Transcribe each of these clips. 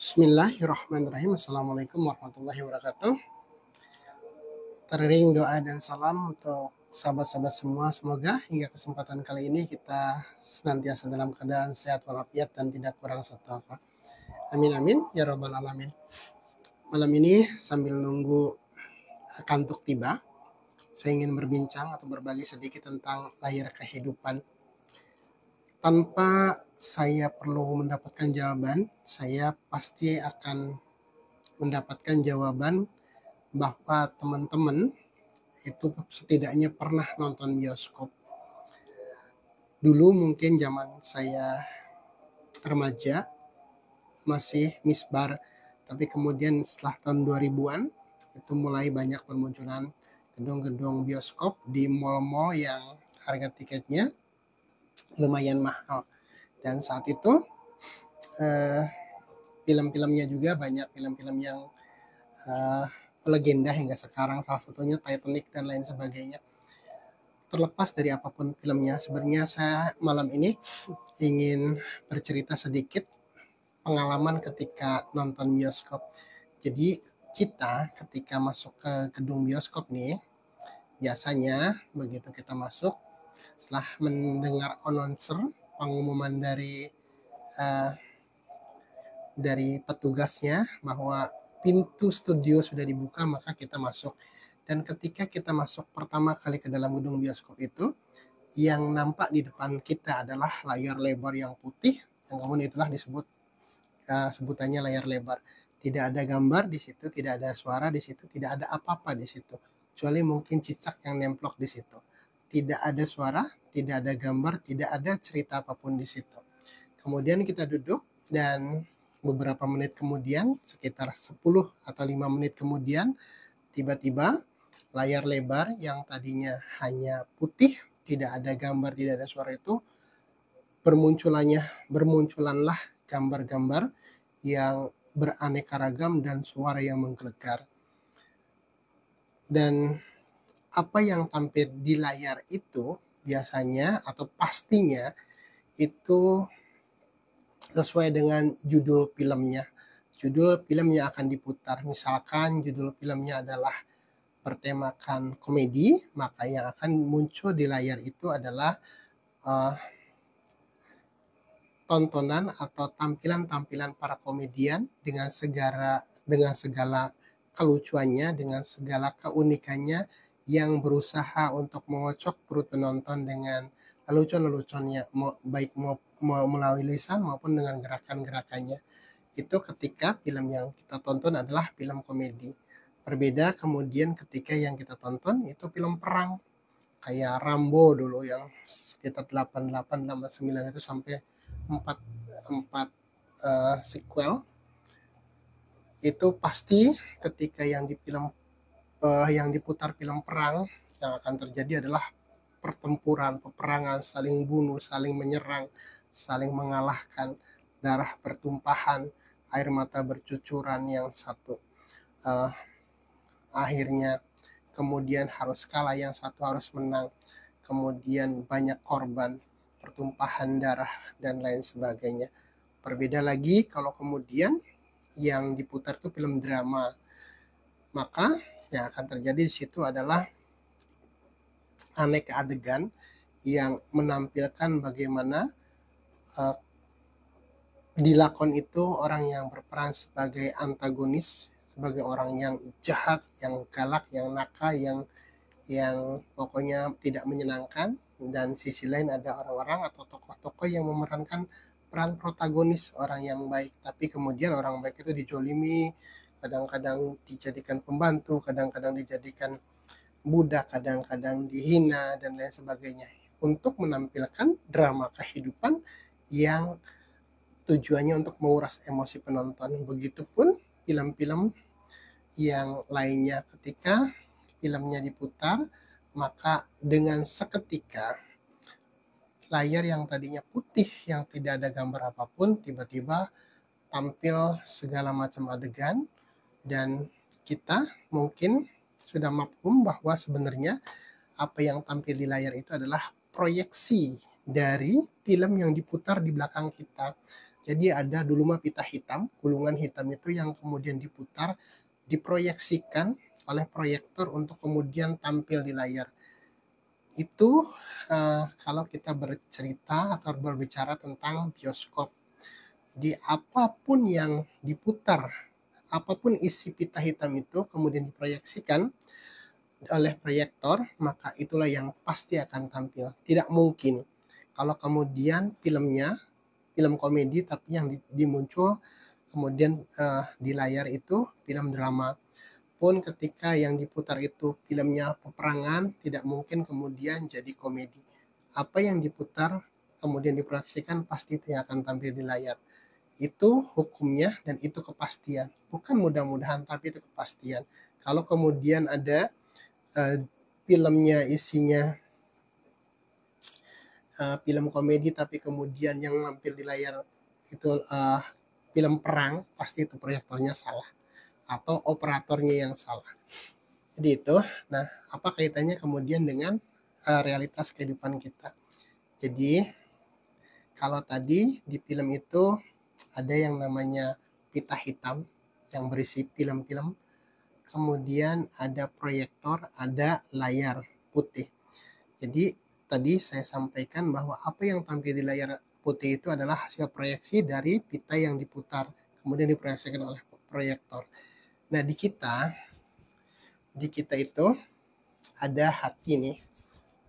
Bismillahirrahmanirrahim. Assalamualaikum warahmatullahi wabarakatuh. Teriring doa dan salam untuk sahabat-sahabat semua. Semoga hingga kesempatan kali ini kita senantiasa dalam keadaan sehat walafiat dan tidak kurang satu apa. Amin amin ya robbal alamin. Malam ini sambil nunggu kantuk tiba, saya ingin berbincang atau berbagi sedikit tentang layar kehidupan. Tanpa saya perlu mendapatkan jawaban, saya pasti akan mendapatkan jawaban bahwa teman-teman itu setidaknya pernah nonton bioskop. Dulu mungkin zaman saya remaja masih misbar, tapi kemudian setelah tahun 2000-an itu mulai banyak bermunculan gedung-gedung bioskop di mal-mal yang harga tiketnya lumayan mahal. Dan saat itu film-filmnya juga banyak film-film yang legenda hingga sekarang, salah satunya Titanic dan lain sebagainya. Terlepas dari apapun filmnya, sebenarnya saya malam ini ingin bercerita sedikit pengalaman ketika nonton bioskop. Jadi kita ketika masuk ke gedung bioskop nih, biasanya begitu kita masuk, setelah mendengar announcer, pengumuman dari petugasnya bahwa pintu studio sudah dibuka, maka kita masuk. Dan ketika kita masuk pertama kali ke dalam gedung bioskop itu, yang nampak di depan kita adalah layar lebar yang putih, yang kemudian itulah disebut sebutannya layar lebar. Tidak ada gambar di situ, tidak ada suara di situ, tidak ada apa-apa di situ, kecuali mungkin cicak yang nemplok di situ. Tidak ada suara, tidak ada gambar, tidak ada cerita apapun di situ. Kemudian kita duduk dan beberapa menit kemudian, sekitar 10 atau 5 menit kemudian, tiba-tiba layar lebar yang tadinya hanya putih, tidak ada gambar, tidak ada suara itu, bermunculanlah gambar-gambar yang beraneka ragam dan suara yang menggelegar. Dan apa yang tampil di layar itu biasanya atau pastinya itu sesuai dengan judul filmnya. Judul film yang akan diputar, misalkan judul filmnya adalah bertemakan komedi, maka yang akan muncul di layar itu adalah tontonan atau tampilan-tampilan para komedian dengan segala kelucuannya, dengan segala keunikannya yang berusaha untuk mengocok perut penonton dengan lelucon-leluconnya, baik melalui lisan maupun dengan gerakan-gerakannya. Itu ketika film yang kita tonton adalah film komedi. Berbeda kemudian ketika yang kita tonton itu film perang, kayak Rambo dulu yang sekitar 88 89 itu sampai 4 sequel. Itu pasti ketika yang diputar film perang, yang akan terjadi adalah pertempuran, peperangan, saling bunuh, saling menyerang, saling mengalahkan, darah bertumpahan, air mata bercucuran, yang satu akhirnya kemudian harus kalah, yang satu harus menang, kemudian banyak korban, pertumpahan darah dan lain sebagainya. Berbeda lagi kalau kemudian yang diputar itu film drama, maka yang akan terjadi di situ adalah aneka adegan yang menampilkan bagaimana di lakon itu orang yang berperan sebagai antagonis, sebagai orang yang jahat, yang galak, yang nakal, yang pokoknya tidak menyenangkan, dan sisi lain ada orang-orang atau tokoh-tokoh yang memerankan peran protagonis, orang yang baik, tapi kemudian orang baik itu dijolimi, kadang-kadang dijadikan pembantu, kadang-kadang dijadikan budak, kadang-kadang dihina dan lain sebagainya, untuk menampilkan drama kehidupan yang tujuannya untuk menguras emosi penonton. Begitupun film-film yang lainnya, ketika filmnya diputar, maka dengan seketika layar yang tadinya putih, yang tidak ada gambar apapun, tiba-tiba tampil segala macam adegan, dan kita mungkin sudah mafhum bahwa sebenarnya apa yang tampil di layar itu adalah proyeksi dari film yang diputar di belakang kita. Jadi ada dulu mah pita hitam, gulungan hitam itu yang kemudian diputar, diproyeksikan oleh proyektor untuk kemudian tampil di layar. Itu kalau kita bercerita atau berbicara tentang bioskop. Jadi apapun yang diputar, apapun isi pita hitam itu kemudian diproyeksikan oleh proyektor, maka itulah yang pasti akan tampil. Tidak mungkin kalau kemudian film komedi tapi yang dimuncul kemudian di layar itu film drama. Pun ketika yang diputar itu filmnya peperangan, tidak mungkin kemudian jadi komedi. Apa yang diputar kemudian diproyeksikan pasti itu yang akan tampil di layar. Itu hukumnya dan itu kepastian. Bukan mudah-mudahan tapi itu kepastian. Kalau kemudian ada filmnya isinya film komedi tapi kemudian yang nampil di layar itu film perang, pasti itu proyektornya salah atau operatornya yang salah. Jadi itu. Nah, apa kaitannya kemudian dengan realitas kehidupan kita? Jadi kalau tadi di film itu ada yang namanya pita hitam yang berisi film-film, kemudian ada proyektor, ada layar putih. Jadi tadi saya sampaikan bahwa apa yang tampil di layar putih itu adalah hasil proyeksi dari pita yang diputar, kemudian diproyeksikan oleh proyektor. Nah, di kita itu ada hati nih,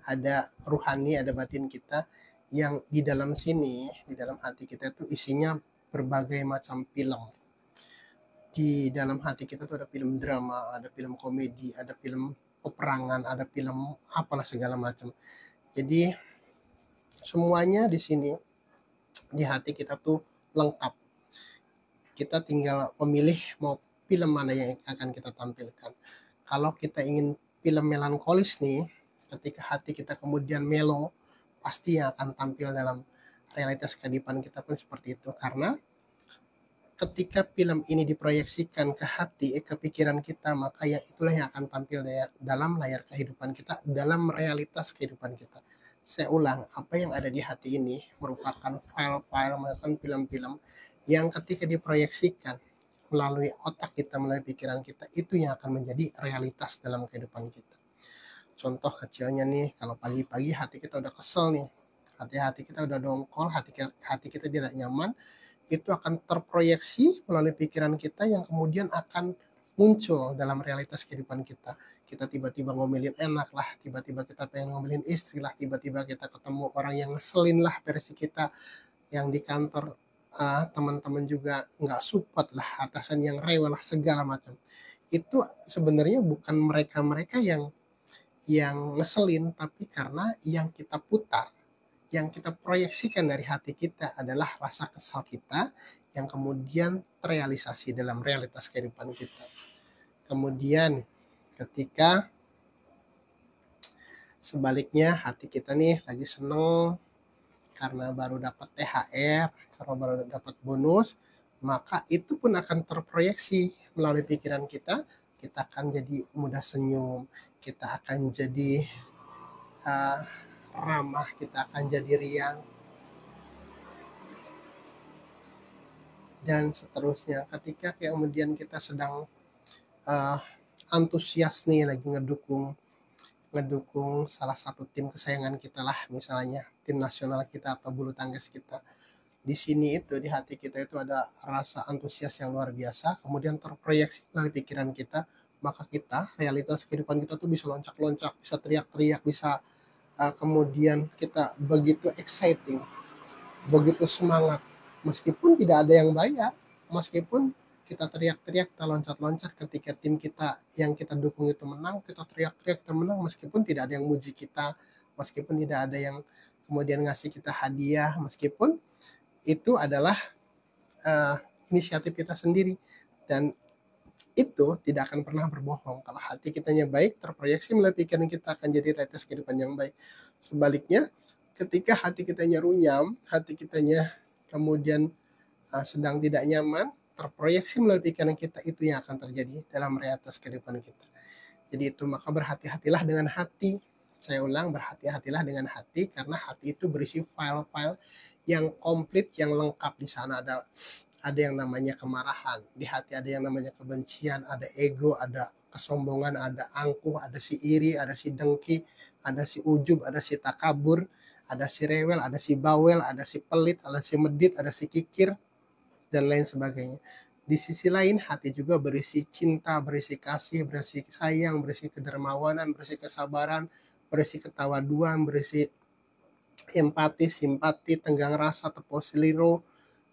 ada ruhani, ada batin kita yang di dalam sini, di dalam hati kita itu isinya berbagai macam film. Di dalam hati kita tuh ada film drama, ada film komedi, ada film peperangan, ada film apalah segala macam. Jadi semuanya di sini di hati kita tuh lengkap. Kita tinggal memilih mau film mana yang akan kita tampilkan. Kalau kita ingin film melankolis nih, ketika hati kita kemudian melo, pasti yang akan tampil dalam realitas kehidupan kita pun seperti itu. Karena ketika film ini diproyeksikan ke hati, ke pikiran kita, maka yang itulah yang akan tampil dalam layar kehidupan kita, dalam realitas kehidupan kita. Saya ulang, apa yang ada di hati ini merupakan file-file, merupakan film-film yang ketika diproyeksikan melalui otak kita, melalui pikiran kita, itu yang akan menjadi realitas dalam kehidupan kita. Contoh kecilnya nih, kalau pagi-pagi hati kita udah kesel nih, hati kita udah dongkol, hati kita tidak nyaman, itu akan terproyeksi melalui pikiran kita yang kemudian akan muncul dalam realitas kehidupan kita. Kita tiba-tiba ngomelin enak lah, tiba-tiba kita pengen ngomelin istri lah, tiba-tiba kita ketemu orang yang ngeselin lah versi kita, yang di kantor teman-teman juga nggak support lah, atasan yang rewel lah, segala macam. Itu sebenarnya bukan mereka-mereka yang ngeselin, tapi karena yang kita putar, yang kita proyeksikan dari hati kita adalah rasa kesal kita yang kemudian terrealisasi dalam realitas kehidupan kita. Kemudian ketika sebaliknya hati kita nih lagi seneng karena baru dapat THR, karena baru dapat bonus, maka itu pun akan terproyeksi melalui pikiran kita. Kita akan jadi mudah senyum, kita akan jadi ramah, kita akan jadi riang, dan seterusnya. Ketika kemudian kita sedang antusias nih lagi ngedukung salah satu tim kesayangan kita lah, misalnya tim nasional kita atau bulu tangkis kita, di sini itu di hati kita itu ada rasa antusias yang luar biasa, kemudian terproyeksi dari pikiran kita, maka kita realitas kehidupan kita tuh bisa loncat-loncat, bisa teriak-teriak, bisa kemudian kita begitu exciting, begitu semangat, meskipun tidak ada yang bayar, meskipun kita teriak-teriak, kita loncat-loncat ketika tim kita yang kita dukung itu menang, kita teriak-teriak kita menang, meskipun tidak ada yang muji kita, meskipun tidak ada yang kemudian ngasih kita hadiah, meskipun itu adalah inisiatif kita sendiri, dan itu tidak akan pernah berbohong. Kalau hati kitanya baik, terproyeksi melalui pikiran kita akan jadi realitas kehidupan yang baik. Sebaliknya, ketika hati kitanya runyam, hati kitanya kemudian sedang tidak nyaman, terproyeksi melalui pikiran kita, itu yang akan terjadi dalam realitas kehidupan kita. Jadi itu, maka berhati-hatilah dengan hati. Saya ulang, berhati-hatilah dengan hati, karena hati itu berisi file-file yang komplit, yang lengkap. Di sana ada yang namanya kemarahan, di hati ada yang namanya kebencian, ada ego, ada kesombongan, ada angkuh, ada si iri, ada si dengki, ada si ujub, ada si takabur, ada si rewel, ada si bawel, ada si pelit, ada si medit, ada si kikir, dan lain sebagainya. Di sisi lain, hati juga berisi cinta, berisi kasih, berisi sayang, berisi kedermawanan, berisi kesabaran, berisi ketawaduan, berisi empati, simpati, tenggang rasa, tepuk seliro,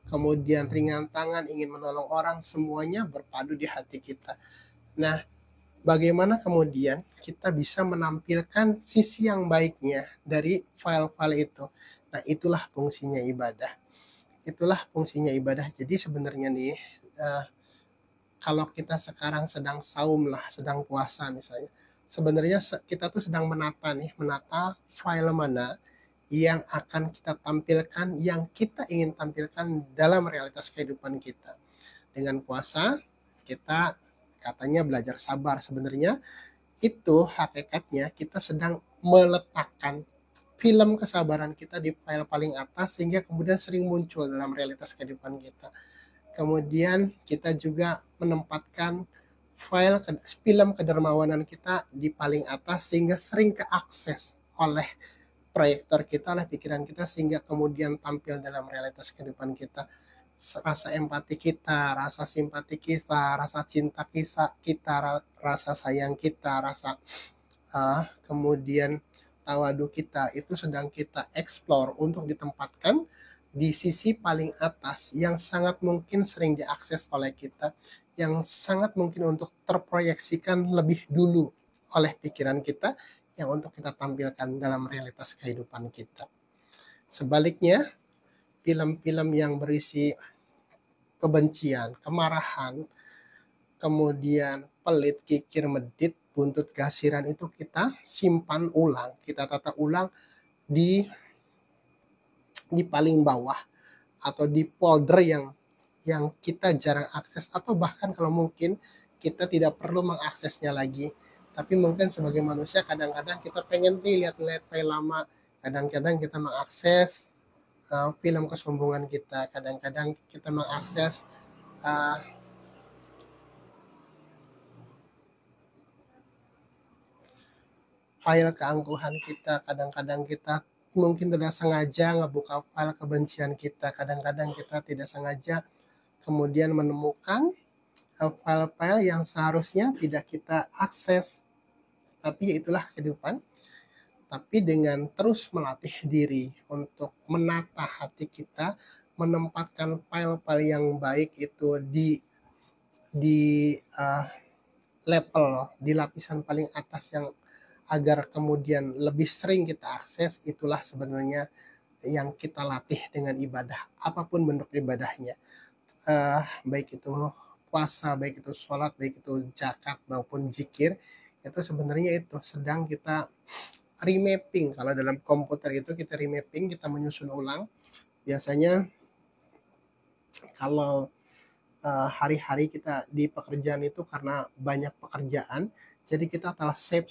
kemudian ringan tangan, ingin menolong orang, semuanya berpadu di hati kita. Nah, bagaimana kemudian kita bisa menampilkan sisi yang baiknya dari file-file itu? Nah, itulah fungsinya ibadah. Itulah fungsinya ibadah. Jadi sebenarnya nih, kalau kita sekarang sedang saum lah, sedang puasa misalnya, sebenarnya kita tuh sedang menata file mana yang akan kita tampilkan, yang kita ingin tampilkan dalam realitas kehidupan kita. Dengan puasa, kita katanya belajar sabar. Sebenarnya itu hakikatnya kita sedang meletakkan film kesabaran kita di file paling atas, sehingga kemudian sering muncul dalam realitas kehidupan kita. Kemudian kita juga menempatkan file film kedermawanan kita di paling atas, sehingga sering keakses oleh proyektor kita, oleh pikiran kita, sehingga kemudian tampil dalam realitas kehidupan kita. Rasa empati kita, rasa simpati kita, rasa cinta kita, rasa sayang kita, rasa kemudian tawadu kita, itu sedang kita explore untuk ditempatkan di sisi paling atas, yang sangat mungkin sering diakses oleh kita, yang sangat mungkin untuk terproyeksikan lebih dulu oleh pikiran kita, yang untuk kita tampilkan dalam realitas kehidupan kita. Sebaliknya, film-film yang berisi kebencian, kemarahan, kemudian pelit, kikir, medit, buntut, gasiran, itu kita simpan ulang, kita tata ulang di paling bawah, atau di folder yang kita jarang akses, atau bahkan kalau mungkin kita tidak perlu mengaksesnya lagi. Tapi mungkin sebagai manusia kadang-kadang kita pengen lihat file lama, kadang-kadang kita mengakses film kesombongan kita, kadang-kadang kita mengakses file keangkuhan kita, kadang-kadang kita mungkin tidak sengaja ngebuka file kebencian kita, kadang-kadang kita tidak sengaja kemudian menemukan file-file yang seharusnya tidak kita akses. Tapi itulah kehidupan. Tapi dengan terus melatih diri untuk menata hati kita, menempatkan file-file yang baik itu di level, di lapisan paling atas, yang agar kemudian lebih sering kita akses, itulah sebenarnya yang kita latih dengan ibadah, apapun bentuk ibadahnya. Baik itu puasa, baik itu sholat, baik itu zakat maupun zikir, itu sebenarnya itu sedang kita remapping. Kalau dalam komputer itu kita remapping, kita menyusun ulang. Biasanya kalau hari-hari kita di pekerjaan itu karena banyak pekerjaan, jadi kita telah save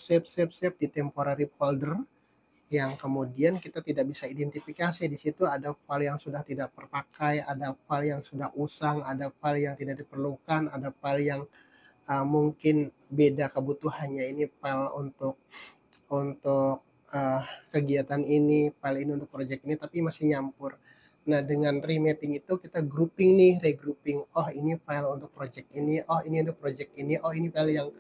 di temporary folder, yang kemudian kita tidak bisa identifikasi. Di situ ada file yang sudah tidak terpakai, ada file yang sudah usang, ada file yang tidak diperlukan, ada file yang mungkin beda kebutuhannya. Ini file untuk kegiatan ini, file ini untuk proyek ini, tapi masih nyampur. Nah, dengan remapping itu kita grouping nih, regrouping. Oh, ini file untuk project ini, oh ini untuk project ini, oh ini file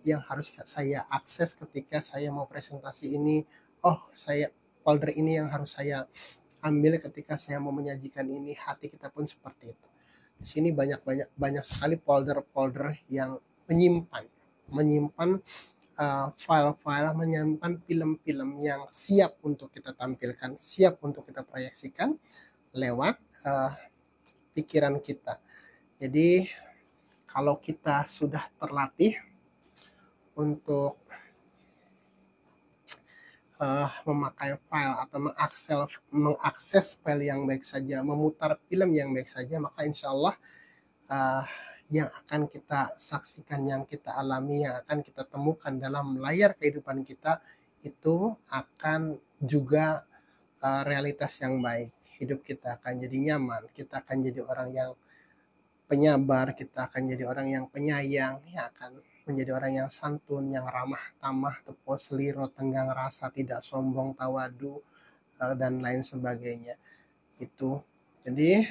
yang harus saya akses ketika saya mau presentasi ini, oh saya folder ini yang harus saya ambil ketika saya mau menyajikan ini. Hati kita pun seperti itu. Di sini banyak sekali folder-folder yang menyimpan file-file, menyimpan film-film yang siap untuk kita tampilkan, siap untuk kita proyeksikan lewat pikiran kita. Jadi kalau kita sudah terlatih untuk memakai file atau mengakses file yang baik saja, memutar film yang baik saja, maka insya Allah yang akan kita saksikan, yang kita alami, yang akan kita temukan dalam layar kehidupan kita, itu akan juga realitas yang baik. hidup kita akan jadi nyaman, kita akan jadi orang yang penyabar, kita akan jadi orang yang penyayang, ya akan menjadi orang yang santun, yang ramah tamah, tepo seliro, tenggang rasa, tidak sombong, tawadu, dan lain sebagainya. Itu. Jadi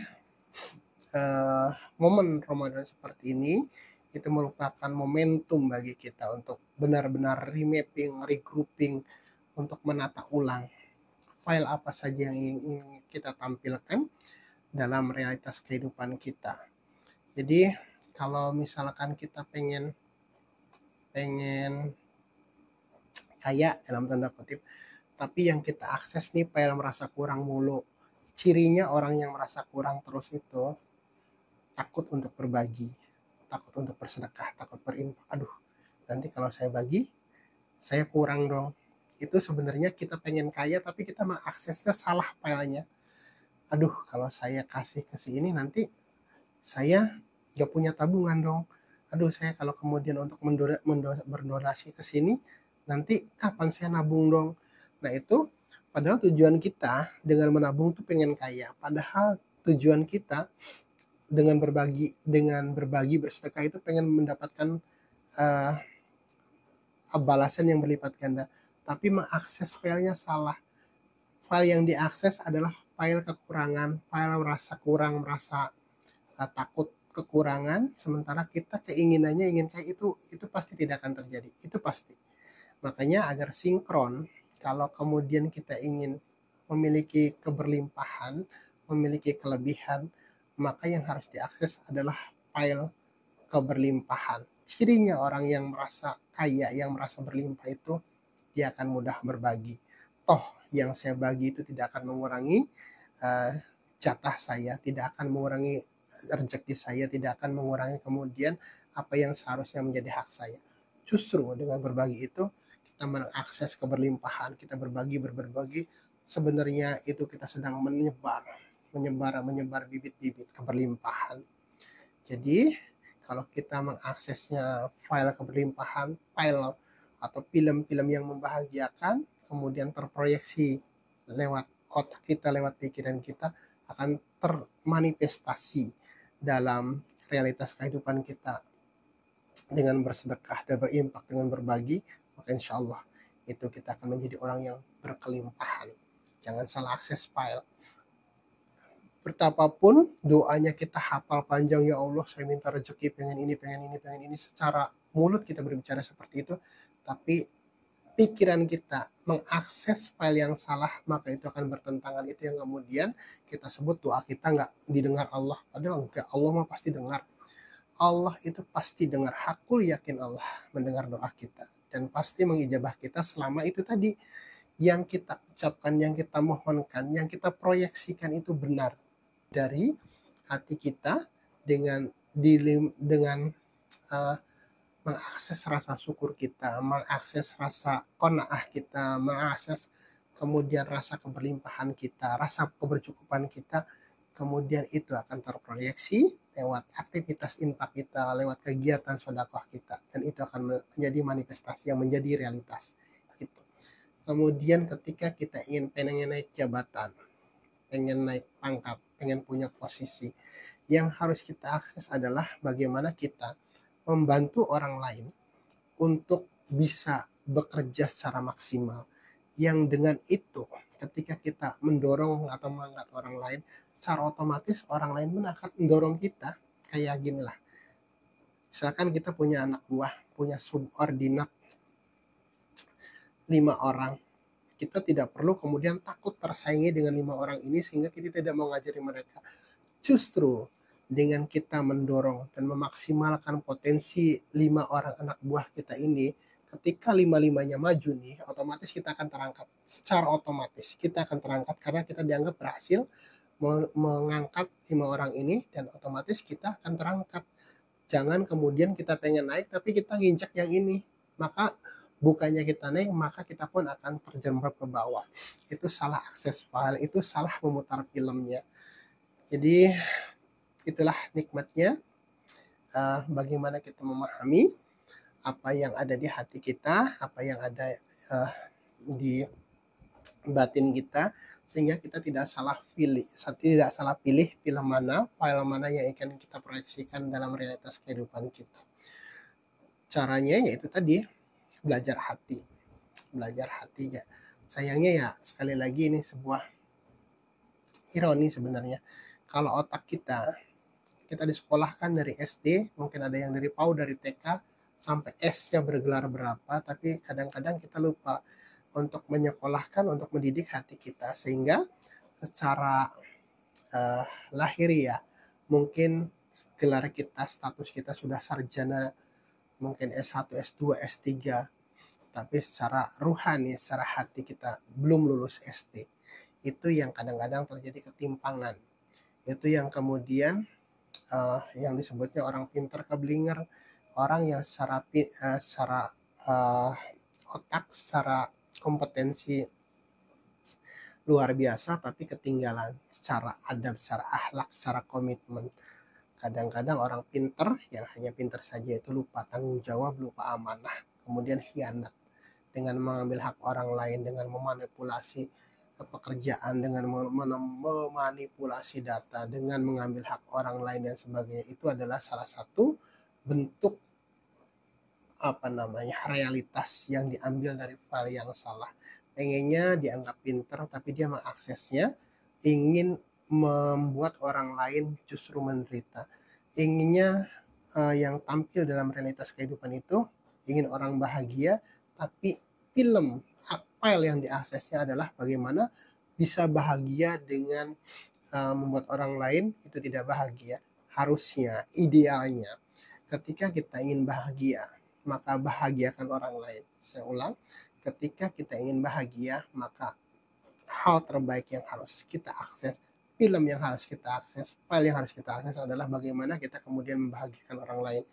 momen Ramadan seperti ini itu merupakan momentum bagi kita untuk benar-benar remapping, regrouping, untuk menata ulang file apa saja yang ingin kita tampilkan dalam realitas kehidupan kita. Jadi kalau misalkan kita pengen kaya dalam tanda kutip, tapi yang kita akses nih file merasa kurang mulu. Cirinya orang yang merasa kurang terus itu takut untuk berbagi, takut untuk bersedekah, takut berinfak. Aduh, nanti kalau saya bagi, saya kurang dong. Itu sebenarnya kita pengen kaya, tapi kita mengaksesnya salah filenya. Aduh, kalau saya kasih ke sini nanti saya gak punya tabungan dong. Aduh, saya kalau kemudian untuk berdonasi ke sini, nanti kapan saya nabung dong. Nah itu, padahal tujuan kita dengan menabung tuh pengen kaya. Padahal tujuan kita dengan berbagi bersedekah itu pengen mendapatkan uh, balasan yang berlipat ganda, tapi mengakses filenya salah. File yang diakses adalah file kekurangan, file merasa kurang, merasa takut kekurangan, sementara kita keinginannya ingin kayak itu pasti tidak akan terjadi, itu pasti. Makanya agar sinkron, kalau kemudian kita ingin memiliki keberlimpahan, memiliki kelebihan, maka yang harus diakses adalah file keberlimpahan. Cirinya orang yang merasa kaya, yang merasa berlimpah itu dia akan mudah berbagi. Toh yang saya bagi itu tidak akan mengurangi jatah saya, tidak akan mengurangi rezeki saya, tidak akan mengurangi kemudian apa yang seharusnya menjadi hak saya. Justru dengan berbagi itu kita mengakses keberlimpahan, kita berbagi, sebenarnya itu kita sedang menyebar bibit-bibit keberlimpahan. Jadi kalau kita mengaksesnya file keberlimpahan, file atau film-film yang membahagiakan, kemudian terproyeksi lewat otak kita, lewat pikiran kita, akan termanifestasi dalam realitas kehidupan kita dengan bersedekah dan berimpak, dengan berbagi, maka insya Allah itu kita akan menjadi orang yang berkelimpahan. Jangan salah akses file. Betapapun doanya kita hafal panjang, ya Allah saya minta rezeki, pengen ini, secara mulut kita berbicara seperti itu, tapi pikiran kita mengakses file yang salah, maka itu akan bertentangan. Itu yang kemudian kita sebut doa kita nggak didengar Allah. Padahal enggak, Allah mah pasti dengar. Allah itu pasti dengar. Hakul yakin Allah mendengar doa kita dan pasti mengijabah kita selama itu tadi yang kita ucapkan, yang kita mohonkan, yang kita proyeksikan itu benar dari hati kita, dengan mengakses rasa syukur kita, mengakses rasa qanaah kita, mengakses kemudian rasa keberlimpahan kita, rasa kebercukupan kita, kemudian itu akan terproyeksi lewat aktivitas infak kita, lewat kegiatan sedekah kita, dan itu akan menjadi manifestasi yang menjadi realitas. Itu. Kemudian ketika kita pengen naik jabatan, pengen naik pangkat, pengen punya posisi, yang harus kita akses adalah bagaimana kita membantu orang lain untuk bisa bekerja secara maksimal. Yang dengan itu, ketika kita mendorong atau mengangkat orang lain, secara otomatis orang lain pun akan mendorong kita. Kayak gini lah, misalkan kita punya anak buah, punya subordinat 5 orang, kita tidak perlu kemudian takut tersaingi dengan 5 orang ini sehingga kita tidak mau ngajari mereka. Justru dengan kita mendorong dan memaksimalkan potensi 5 orang anak buah kita ini, ketika 5-5-nya maju nih, otomatis kita akan terangkat. Secara otomatis kita akan terangkat karena kita dianggap berhasil mengangkat 5 orang ini, dan otomatis kita akan terangkat. Jangan kemudian kita pengen naik tapi kita nginjak yang ini, maka bukannya kita naik, maka kita pun akan terjerembab ke bawah. Itu salah akses file, itu salah memutar filmnya. Jadi itulah nikmatnya bagaimana kita memahami apa yang ada di hati kita, apa yang ada di batin kita, sehingga kita tidak salah pilih film mana, file mana yang akan kita proyeksikan dalam realitas kehidupan kita. Caranya yaitu tadi, belajar hati ya. Sayangnya ya sekali lagi ini sebuah ironi sebenarnya. Kalau otak kita disekolahkan dari SD, mungkin ada yang dari PAUD, dari TK, sampai S-nya bergelar berapa, tapi kadang-kadang kita lupa untuk menyekolahkan, untuk mendidik hati kita, sehingga secara lahiriah mungkin gelar kita, status kita sudah sarjana, mungkin S1, S2, S3, tapi secara ruhani, secara hati kita belum lulus SD. Itu yang kadang-kadang terjadi ketimpangan. Itu yang kemudian yang disebutnya orang pinter keblinger, orang yang secara otak, secara kompetensi luar biasa, tapi ketinggalan secara adab, secara akhlak, secara komitmen. Kadang-kadang orang pinter yang hanya pinter saja itu lupa tanggung jawab, lupa amanah, kemudian khianat dengan mengambil hak orang lain, dengan memanipulasi pekerjaan, dengan memanipulasi data, dengan mengambil hak orang lain dan sebagainya. Itu adalah salah satu bentuk realitas yang diambil dari file yang salah. Pengennya dianggap pinter, tapi dia mengaksesnya ingin membuat orang lain justru menderita. Inginnya yang tampil dalam realitas kehidupan itu ingin orang bahagia, tapi film file yang diaksesnya adalah bagaimana bisa bahagia dengan membuat orang lain itu tidak bahagia. Harusnya, idealnya, ketika kita ingin bahagia, maka bahagiakan orang lain. Saya ulang, ketika kita ingin bahagia, maka hal terbaik yang harus kita akses, film yang harus kita akses, file yang harus kita akses adalah bagaimana kita kemudian membahagiakan orang lain.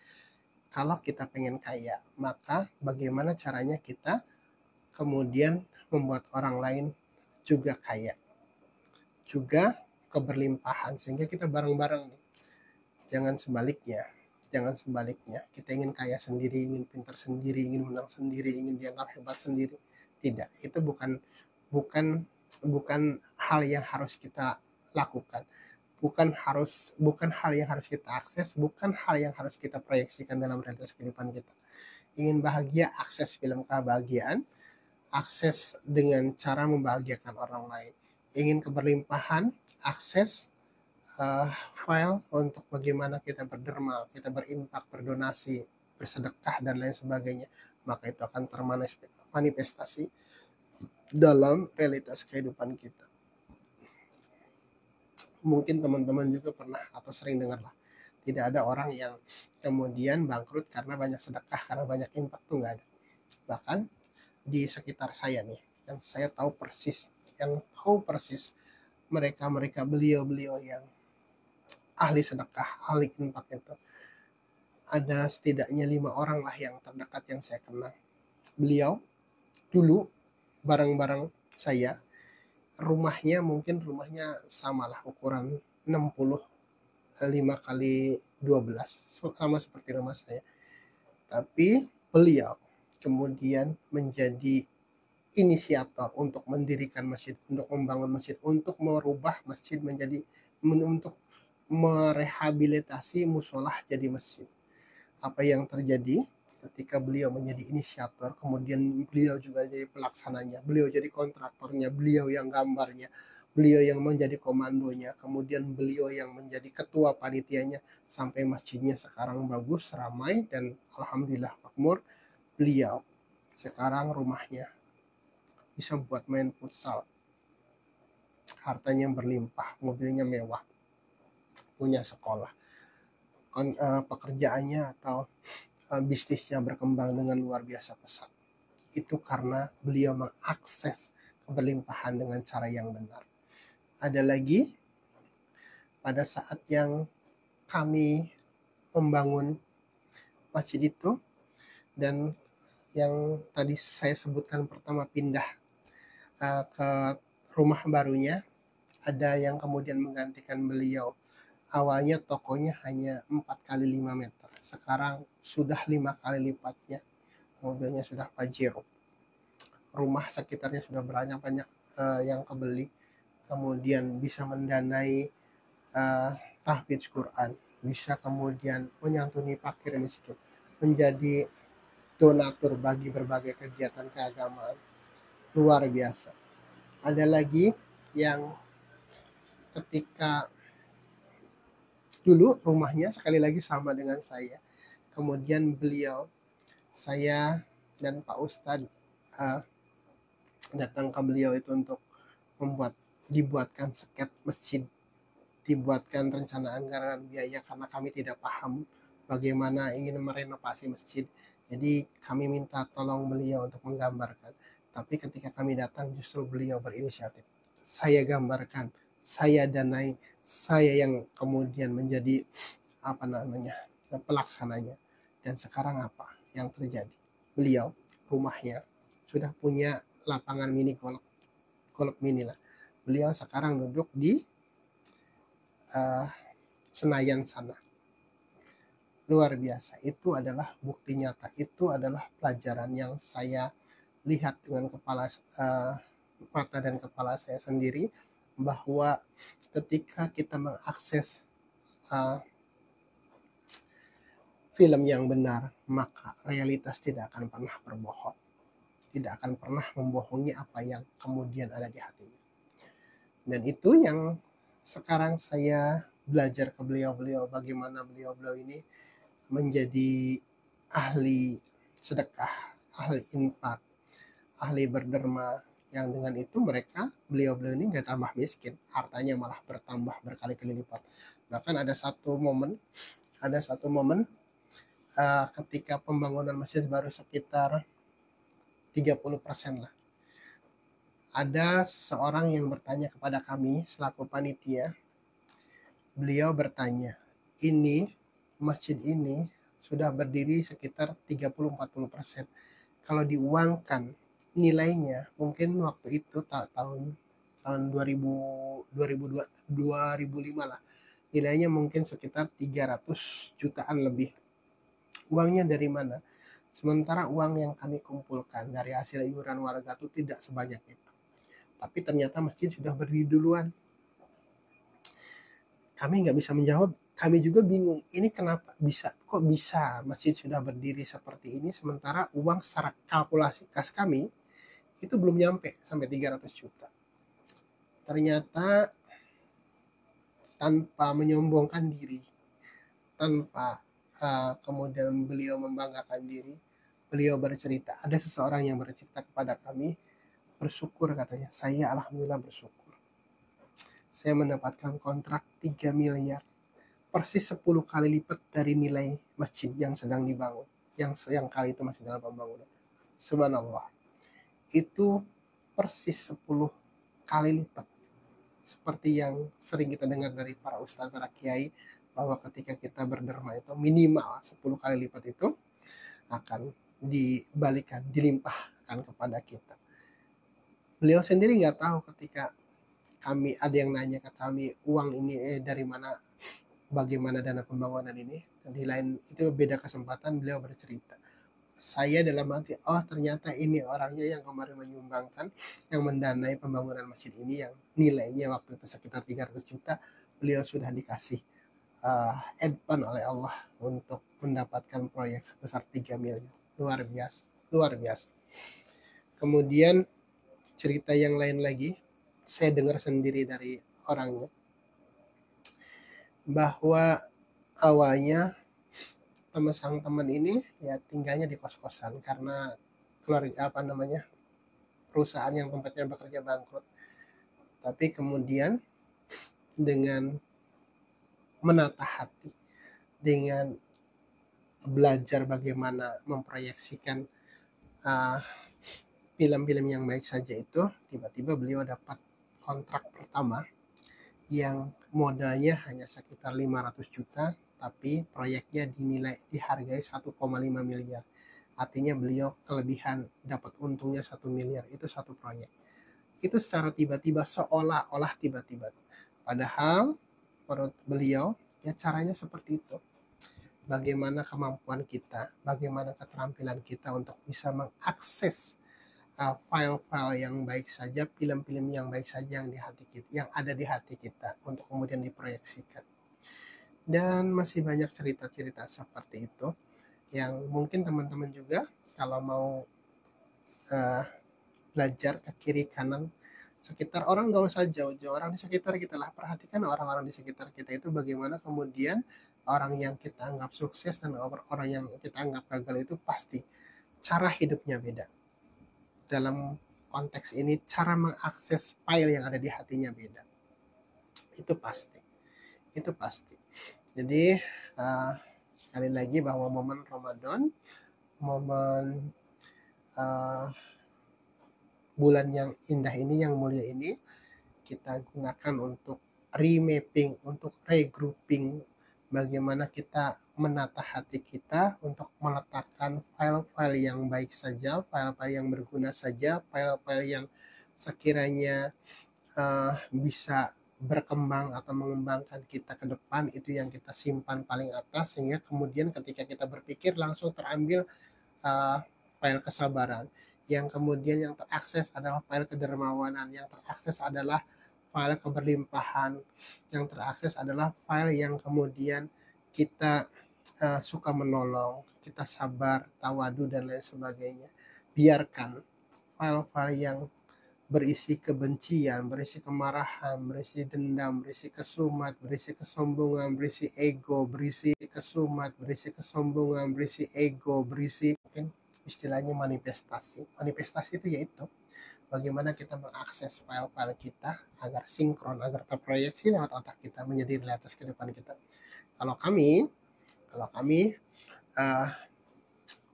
Kalau kita pengen kaya, maka bagaimana caranya kita kemudian membuat orang lain juga kaya, juga keberlimpahan, sehingga kita bareng-bareng nih. Jangan sebaliknya, kita ingin kaya sendiri, ingin pintar sendiri, ingin menang sendiri, ingin dianggap hebat sendiri. Tidak, itu bukan hal yang harus kita lakukan, bukan hal yang harus kita akses, bukan hal yang harus kita proyeksikan dalam realitas kehidupan kita. Ingin bahagia, akses film kebahagiaan, akses dengan cara membahagiakan orang lain. Ingin keberlimpahan, akses file untuk bagaimana kita berderma, kita berinfak, berdonasi, bersedekah, dan lain sebagainya. Maka itu akan termanifestasi dalam realitas kehidupan kita. Mungkin teman-teman juga pernah atau sering dengar lah, tidak ada orang yang kemudian bangkrut karena banyak sedekah, karena banyak infak, tuh nggak ada. Bahkan di sekitar saya nih, yang saya tahu persis mereka beliau yang ahli sedekah, ahli infak itu, ada setidaknya 5 orang lah yang terdekat yang saya kenal. Beliau dulu bareng-bareng saya, rumahnya samalah ukuran 65 kali 12, sama seperti rumah saya. Tapi beliau kemudian menjadi inisiator untuk mendirikan masjid, untuk membangun masjid, untuk merubah masjid untuk merehabilitasi musolah jadi masjid. Apa yang terjadi ketika beliau menjadi inisiator, kemudian beliau juga jadi pelaksananya, beliau jadi kontraktornya, beliau yang gambarnya, beliau yang menjadi komandonya, kemudian beliau yang menjadi ketua panitianya, sampai masjidnya sekarang bagus, ramai, dan alhamdulillah makmur. Beliau sekarang rumahnya bisa buat main futsal, hartanya berlimpah, mobilnya mewah, punya sekolah, pekerjaannya atau bisnisnya berkembang dengan luar biasa pesat. Itu karena beliau mengakses keberlimpahan dengan cara yang benar. Ada lagi, pada saat yang kami membangun masjid itu, dan yang tadi saya sebutkan pertama pindah ke rumah barunya, ada yang kemudian menggantikan beliau. Awalnya tokonya hanya 4 kali 5 meter, sekarang sudah 5 kali lipatnya, mobilnya sudah Pajero, rumah sekitarnya sudah banyak yang kebeli, kemudian bisa mendanai tahfidz Quran, bisa kemudian menyantuni fakir miskin, menjadi donatur bagi berbagai kegiatan keagamaan. Luar biasa. Ada lagi yang ketika dulu rumahnya sekali lagi sama dengan saya. Kemudian beliau, saya dan Pak Ustadz datang ke beliau itu untuk dibuatkan sket masjid, dibuatkan rencana anggaran biaya karena kami tidak paham bagaimana ingin merenovasi masjid. Jadi kami minta tolong beliau untuk menggambarkan. Tapi ketika kami datang justru beliau berinisiatif. Saya gambarkan, saya danai, saya yang kemudian menjadi apa namanya pelaksananya. Dan sekarang apa yang terjadi? Beliau rumahnya sudah punya lapangan mini golf mini lah. Beliau sekarang duduk di Senayan sana. Luar biasa. Itu adalah bukti nyata. Itu adalah pelajaran yang saya lihat dengan mata dan kepala saya sendiri, bahwa ketika kita mengakses film yang benar, maka realitas tidak akan pernah berbohong, tidak akan pernah membohongi apa yang kemudian ada di hatinya. Dan itu yang sekarang saya belajar ke beliau-beliau, bagaimana beliau-beliau ini menjadi ahli sedekah, ahli infak, ahli berderma, yang dengan itu beliau-beliau ini gak tambah miskin, hartanya malah bertambah berkali-kali lipat. Bahkan ada satu momen ketika pembangunan masjid baru sekitar 30% lah. Ada seseorang yang bertanya kepada kami selaku panitia. Beliau bertanya, ini masjid ini sudah berdiri sekitar 30-40%. Kalau diuangkan nilainya, mungkin waktu itu tahun 2005 lah, nilainya mungkin sekitar 300 jutaan lebih. Uangnya dari mana? Sementara uang yang kami kumpulkan dari hasil iuran warga itu tidak sebanyak itu. Tapi ternyata masjid sudah berdiri duluan. Kami nggak bisa menjawab. Kami juga bingung. Ini kenapa kok bisa masjid sudah berdiri seperti ini, sementara uang secara kalkulasi kas kami itu belum nyampe sampai 300 juta. Ternyata tanpa menyombongkan diri, tanpa kemudian beliau membanggakan diri, beliau bercerita, ada seseorang yang bercerita kepada kami, bersyukur katanya, saya alhamdulillah bersyukur. Saya mendapatkan kontrak 3 miliar, persis 10 kali lipat dari nilai masjid yang sedang dibangun, yang kali itu masih dalam pembangunan. Subhanallah. Itu persis 10 kali lipat. Seperti yang sering kita dengar dari para ustadz, para kiai, bahwa ketika kita berderma itu minimal 10 kali lipat itu akan dibalikan, dilimpahkan kepada kita. Beliau sendiri nggak tahu ketika kami ada yang nanya ke kami, uang ini dari mana, bagaimana dana pembangunan ini. Dan di lain itu beda kesempatan beliau bercerita, saya dalam hati, oh ternyata ini orangnya yang kemarin menyumbangkan, yang mendanai pembangunan masjid ini, yang nilainya waktu itu sekitar 300 juta, beliau sudah dikasih advance oleh Allah untuk mendapatkan proyek sebesar 3 miliar. Luar biasa, luar biasa. Kemudian cerita yang lain lagi, saya dengar sendiri dari orangnya, bahwa awalnya sang teman ini ya tinggalnya di kos-kosan karena keluarga perusahaan yang tempatnya bekerja bangkrut. Tapi kemudian dengan menata hati, dengan belajar bagaimana memproyeksikan film-film yang baik saja itu, tiba-tiba beliau dapat kontrak pertama yang modalnya hanya sekitar 500 juta, tapi proyeknya dihargai 1,5 miliar. Artinya beliau kelebihan dapat untungnya 1 miliar, itu satu proyek. Itu secara tiba-tiba, seolah-olah tiba-tiba. Padahal menurut beliau ya caranya seperti itu. Bagaimana kemampuan kita, bagaimana keterampilan kita untuk bisa mengakses file-file yang baik saja, film-film yang baik saja yang di hati kita, yang ada di hati kita untuk kemudian diproyeksikan. Dan masih banyak cerita-cerita seperti itu yang mungkin teman-teman juga kalau mau belajar ke kiri kanan sekitar orang, nggak usah jauh-jauh, orang di sekitar kita lah, perhatikan orang-orang di sekitar kita itu bagaimana kemudian orang yang kita anggap sukses dan orang yang kita anggap gagal itu pasti cara hidupnya beda. Dalam konteks ini cara mengakses file yang ada di hatinya beda. Itu pasti. Itu pasti. Jadi sekali lagi bahwa momen Ramadan, momen bulan yang indah ini, yang mulia ini, kita gunakan untuk remapping, untuk regrouping, bagaimana kita menata hati kita untuk meletakkan file-file yang baik saja, file-file yang berguna saja, file-file yang sekiranya bisa berkembang atau mengembangkan kita ke depan, itu yang kita simpan paling atas, sehingga kemudian ketika kita berpikir langsung terambil file kesabaran, yang kemudian yang terakses adalah file kedermawanan, yang terakses adalah file keberlimpahan, yang terakses adalah file yang kemudian kita suka menolong, kita sabar, tawadu dan lain sebagainya. Biarkan file-file yang berisi kebencian, berisi kemarahan, berisi dendam, berisi kesumat, berisi kesombongan, berisi ego, berisi kesumat, berisi kesombongan, berisi ego, berisi istilahnya manifestasi. Manifestasi itu yaitu bagaimana kita mengakses file-file kita agar sinkron, agar terproyeksi lewat otak kita menjadi realitas ke depan kita. Kalau kami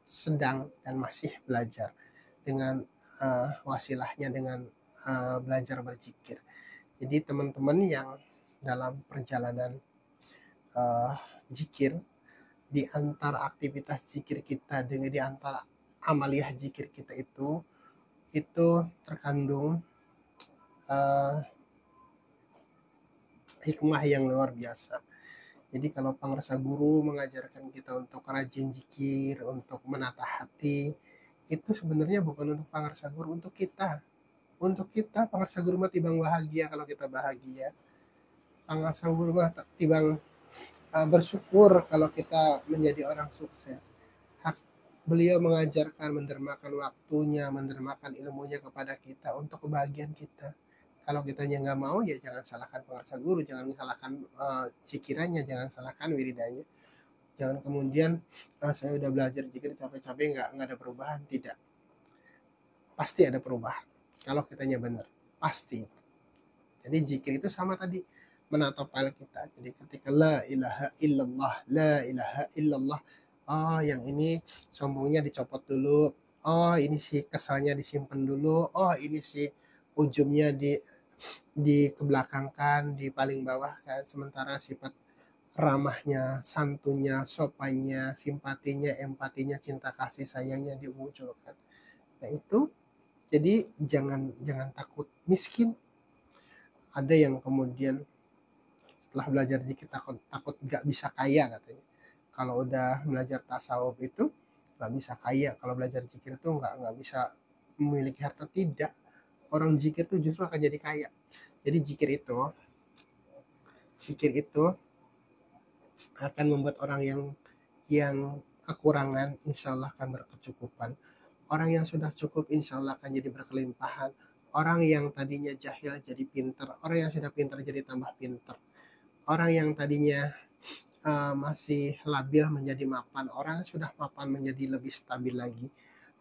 sedang dan masih belajar dengan wasilahnya dengan belajar berzikir. Jadi teman-teman yang dalam perjalanan zikir, di antara aktivitas zikir kita dengan di antara amaliyah zikir kita itu terkandung hikmah yang luar biasa. Jadi kalau Pangrasa Guru mengajarkan kita untuk rajin zikir, untuk menata hati, itu sebenarnya bukan untuk Pangrasa Guru, untuk kita. Untuk kita, Pangrasa Guru mah tibang bahagia kalau kita bahagia. Pangrasa Guru mah tibang bersyukur kalau kita menjadi orang sukses. Beliau mengajarkan, mendermakan waktunya, mendermakan ilmunya kepada kita untuk kebahagiaan kita. Kalau kitanya nggak mau, ya jangan salahkan Pangrasa Guru, jangan salahkan zikirannya, jangan salahkan wiridanya. Jangan kemudian saya udah belajar zikir capek-capek nggak ada perubahan. Tidak, pasti ada perubahan kalau kitanya benar, pasti. Jadi zikir itu sama tadi, menata file kita. Jadi ketika la ilaha illallah, la ilaha illallah, oh yang ini sombongnya dicopot dulu, oh ini si kesalnya disimpan dulu, oh ini si ujungnya dikebelakangkan, di paling bawah kan, sementara sifat ramahnya, santunnya, sopannya, simpatinya, empatinya, cinta kasih sayangnya dimunculkan. Nah itu, jadi jangan takut miskin. Ada yang kemudian setelah belajar zikir takut nggak bisa kaya katanya. Kalau udah belajar tasawuf itu nggak bisa kaya, kalau belajar zikir itu nggak bisa memiliki harta. Tidak, orang zikir itu justru akan jadi kaya. Jadi zikir itu akan membuat orang yang kekurangan insya Allah akan berkecukupan. Orang yang sudah cukup insya Allah akan jadi berkelimpahan. Orang yang tadinya jahil jadi pintar. Orang yang sudah pintar jadi tambah pintar. Orang yang tadinya masih labil menjadi mapan. Orang yang sudah mapan menjadi lebih stabil lagi.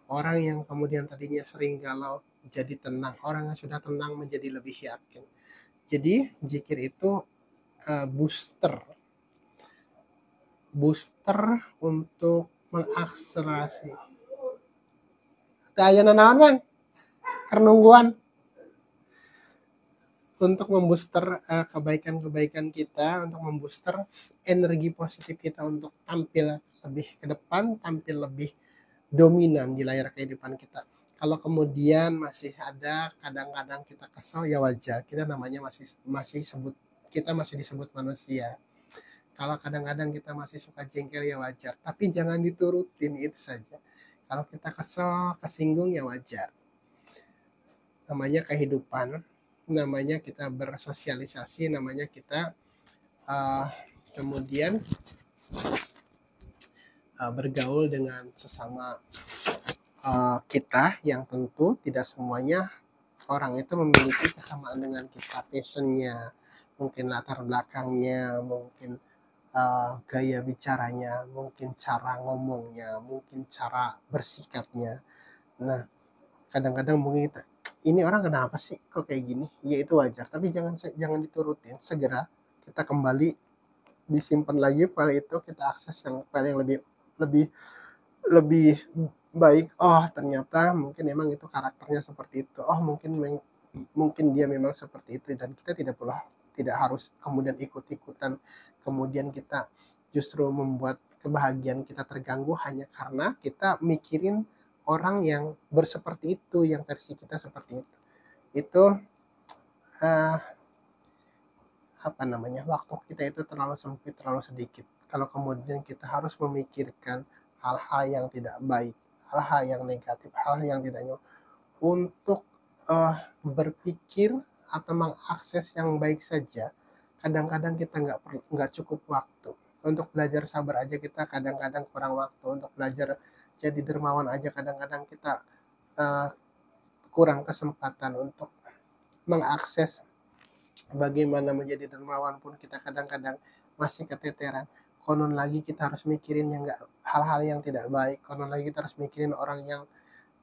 Orang yang kemudian tadinya sering galau jadi tenang. Orang yang sudah tenang menjadi lebih yakin. Jadi zikir itu booster untuk mengakselerasi. Daya nanawan kernungguan untuk membooster kebaikan-kebaikan kita, untuk membooster energi positif kita untuk tampil lebih ke depan, tampil lebih dominan di layar kehidupan kita. Kalau kemudian masih ada kadang-kadang kita kesal, ya wajar, kita namanya kita masih disebut manusia. Kalau kadang-kadang kita masih suka jengkel, ya wajar, tapi jangan diturutin, itu saja. Kalau kita kesal, kesinggung, ya wajar. namanya kehidupan, namanya kita bersosialisasi, namanya kita kemudian bergaul dengan sesama kita, yang tentu tidak semuanya orang itu memiliki kesamaan dengan kita, passionnya, mungkin latar belakangnya, mungkin gaya bicaranya, mungkin cara ngomongnya, mungkin cara bersikapnya. Nah, kadang-kadang mungkin kita, ini orang kenapa sih kok kayak gini? Ya itu wajar, tapi jangan diturutin. Segera kita kembali, disimpan lagi file itu, kita akses yang file yang lebih lebih lebih baik. Oh, ternyata mungkin memang itu karakternya seperti itu. Oh, mungkin dia memang seperti itu, dan kita tidak harus kemudian ikut-ikutan, kemudian kita justru membuat kebahagiaan kita terganggu hanya karena kita mikirin orang yang berseperti itu, yang versi kita seperti itu. Itu uh, apa namanya, waktu kita itu terlalu sempit, terlalu sedikit kalau kemudian kita harus memikirkan hal-hal yang tidak baik, hal-hal yang negatif, hal-hal yang tidak nyaman untuk berpikir atau mengakses yang baik saja. Kadang-kadang kita nggak cukup waktu untuk belajar sabar aja, kita kadang-kadang kurang waktu untuk belajar jadi dermawan aja, kadang-kadang kita uh, kurang kesempatan untuk mengakses bagaimana menjadi dermawan pun kita kadang-kadang masih keteteran. Konon lagi kita harus mikirin yang nggak, hal-hal yang tidak baik. Konon lagi kita harus mikirin orang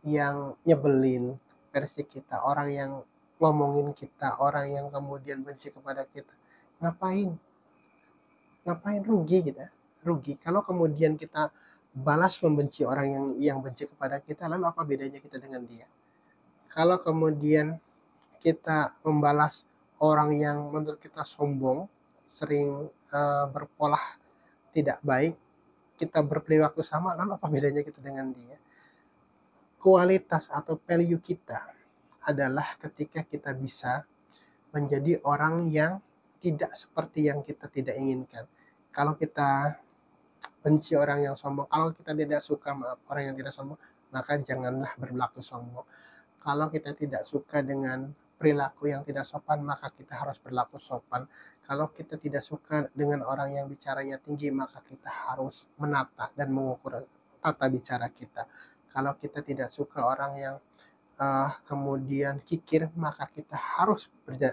yang nyebelin versi kita, orang yang ngomongin kita, orang yang kemudian benci kepada kita. Ngapain? Ngapain, rugi kita? Rugi. Kalau kemudian kita balas membenci orang yang benci kepada kita, lalu apa bedanya kita dengan dia? Kalau kemudian kita membalas orang yang menurut kita sombong, sering berpola tidak baik, kita berperilaku sama, lalu apa bedanya kita dengan dia? Kualitas atau value kita adalah ketika kita bisa menjadi orang yang tidak seperti yang kita tidak inginkan. Kalau kita benci orang yang sombong, kalau kita tidak suka, maaf, orang yang tidak sombong, maka janganlah berlaku sombong. Kalau kita tidak suka dengan perilaku yang tidak sopan, maka kita harus berlaku sopan. Kalau kita tidak suka dengan orang yang bicaranya tinggi, maka kita harus menata dan mengukur tata bicara kita. Kalau kita tidak suka orang yang kemudian kikir, maka kita harus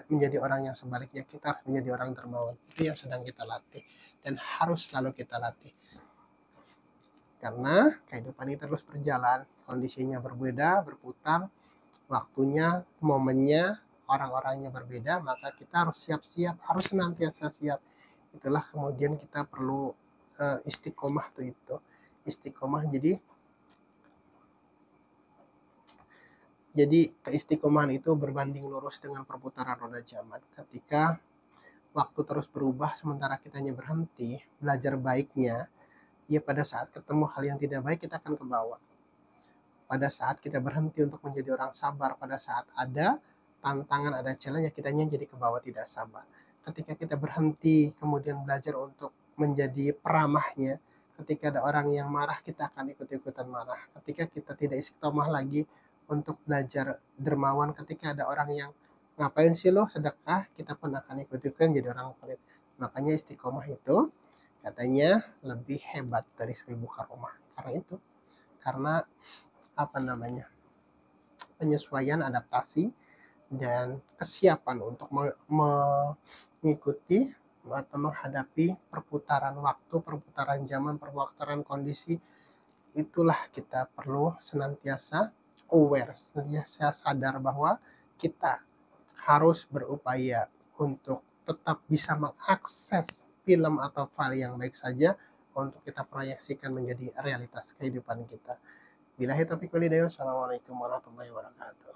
menjadi orang yang sebaliknya, kita harus menjadi orang dermawan. Itu yang sedang kita latih dan harus selalu kita latih. Karena kehidupan ini terus berjalan, kondisinya berbeda, berputar, waktunya, momennya, orang-orangnya berbeda, maka kita harus siap-siap, harus senantiasa siap. Itulah kemudian kita perlu istiqomah tuh itu. Istiqomah, jadi keistiqomahan itu berbanding lurus dengan perputaran roda zaman. Ketika waktu terus berubah sementara kitanya berhenti, belajar baiknya, ya pada saat ketemu hal yang tidak baik kita akan ke bawah. Pada saat kita berhenti untuk menjadi orang sabar, pada saat ada tantangan, ada challenge, ya kitanya jadi ke bawah, tidak sabar. Ketika kita berhenti kemudian belajar untuk menjadi peramahnya, ketika ada orang yang marah, kita akan ikut-ikutan marah. Ketika kita tidak istiqomah lagi untuk belajar dermawan, ketika ada orang yang ngapain sih lo sedekah, kita pun akan ikut-ikutan jadi orang pelit. Makanya istiqomah itu katanya lebih hebat dari 1000 karomah. Karena itu, karena apa namanya, penyesuaian, adaptasi, dan kesiapan untuk mengikuti atau menghadapi perputaran waktu, perputaran zaman, perputaran kondisi. Itulah kita perlu senantiasa aware, senantiasa sadar bahwa kita harus berupaya untuk tetap bisa mengakses film atau file yang baik saja untuk kita proyeksikan menjadi realitas kehidupan kita. Billahi taufiq walhidayah. Assalamualaikum warahmatullahi wabarakatuh.